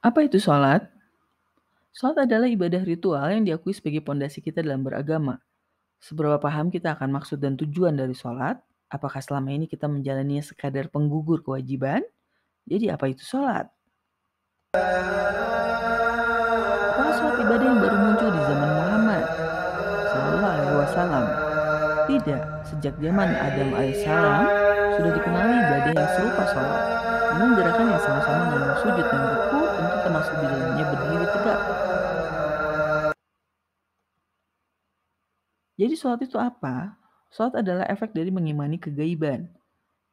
Apa itu sholat? Sholat adalah ibadah ritual yang diakui sebagai pondasi kita dalam beragama. Seberapa paham kita akan maksud dan tujuan dari sholat? Apakah selama ini kita menjalaninya sekadar penggugur kewajiban? Jadi apa itu sholat? Apakah sholat ibadah yang baru muncul di zaman Muhammad Sallallahu Alaihi Wasallam? Tidak, sejak zaman Adam alaihissalam sudah dikenali ibadah yang serupa sholat. Dengan gerakan yang sama-sama mengandung sujud dan ruku, tentu termasuk di dalamnya berdiri tegak. Jadi sholat itu apa? Sholat adalah efek dari mengimani kegaiban.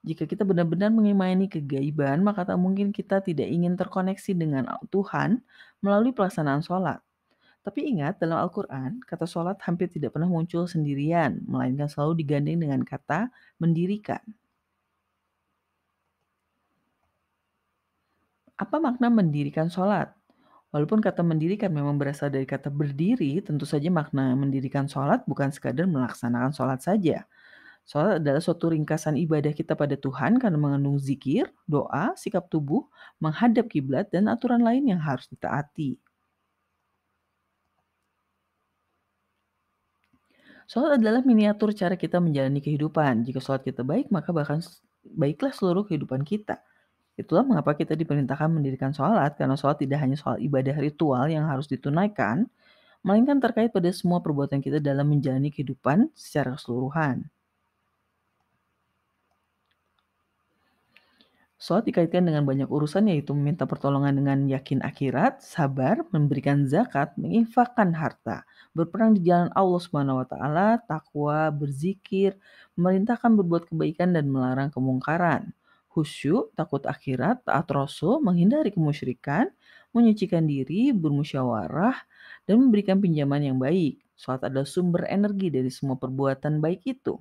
Jika kita benar-benar mengimani kegaiban, maka tak mungkin kita tidak ingin terkoneksi dengan Tuhan melalui pelaksanaan sholat. Tapi ingat, dalam Al-Quran, kata sholat hampir tidak pernah muncul sendirian, melainkan selalu digandeng dengan kata mendirikan. Apa makna mendirikan sholat? Walaupun kata mendirikan memang berasal dari kata berdiri, tentu saja makna mendirikan sholat bukan sekadar melaksanakan sholat saja. Sholat adalah suatu ringkasan ibadah kita pada Tuhan karena mengandung zikir, doa, sikap tubuh, menghadap kiblat, dan aturan lain yang harus ditaati. Sholat adalah miniatur cara kita menjalani kehidupan. Jika sholat kita baik, maka bahkan baiklah seluruh kehidupan kita. Itulah mengapa kita diperintahkan mendirikan sholat, karena sholat tidak hanya soal ibadah ritual yang harus ditunaikan, melainkan terkait pada semua perbuatan kita dalam menjalani kehidupan secara keseluruhan. Sholat dikaitkan dengan banyak urusan, yaitu meminta pertolongan dengan yakin akhirat, sabar, memberikan zakat, menginfakkan harta, berperang di jalan Allah Subhanahu wa taala, takwa, berzikir, memerintahkan berbuat kebaikan dan melarang kemungkaran. Khusyuk, takut akhirat, taat Rasul, menghindari kemusyrikan, menyucikan diri, bermusyawarah, dan memberikan pinjaman yang baik. Sholat adalah sumber energi dari semua perbuatan baik itu.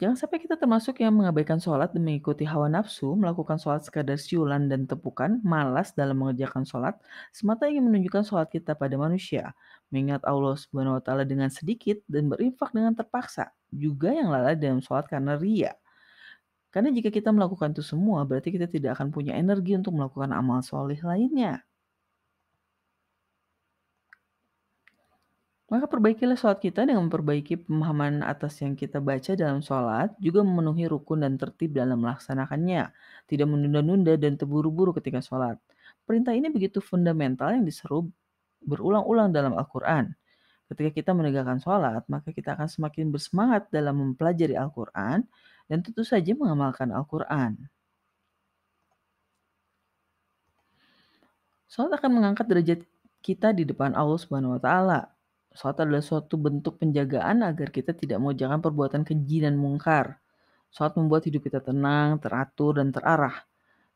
Jangan sampai kita termasuk yang mengabaikan sholat dan mengikuti hawa nafsu, melakukan sholat sekadar siulan dan tepukan, malas dalam mengerjakan sholat, semata ingin menunjukkan sholat kita pada manusia, mengingat Allah Subhanahu wa taala dengan sedikit dan berinfak dengan terpaksa, juga yang lalai dalam sholat karena ria. Karena jika kita melakukan itu semua, berarti kita tidak akan punya energi untuk melakukan amal soleh lainnya. Maka perbaikilah sholat kita dengan memperbaiki pemahaman atas yang kita baca dalam sholat, juga memenuhi rukun dan tertib dalam melaksanakannya, tidak menunda-nunda dan terburu-buru ketika sholat. Perintah ini begitu fundamental yang diseru berulang-ulang dalam Al-Quran. Ketika kita menegakkan sholat, maka kita akan semakin bersemangat dalam mempelajari Al-Quran dan tentu saja mengamalkan Al-Quran. Sholat akan mengangkat derajat kita di depan Allah Subhanahu wa taala. Sholat adalah suatu bentuk penjagaan agar kita tidak mengerjakan perbuatan keji dan mungkar. Sholat membuat hidup kita tenang, teratur, dan terarah.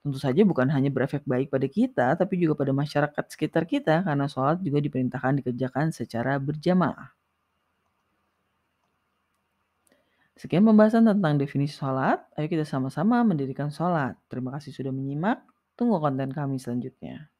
Tentu saja bukan hanya berefek baik pada kita, tapi juga pada masyarakat sekitar kita, karena sholat juga diperintahkan dikerjakan secara berjamaah. Sekian pembahasan tentang definisi sholat. Ayo kita sama-sama mendirikan sholat. Terima kasih sudah menyimak. Tunggu konten kami selanjutnya.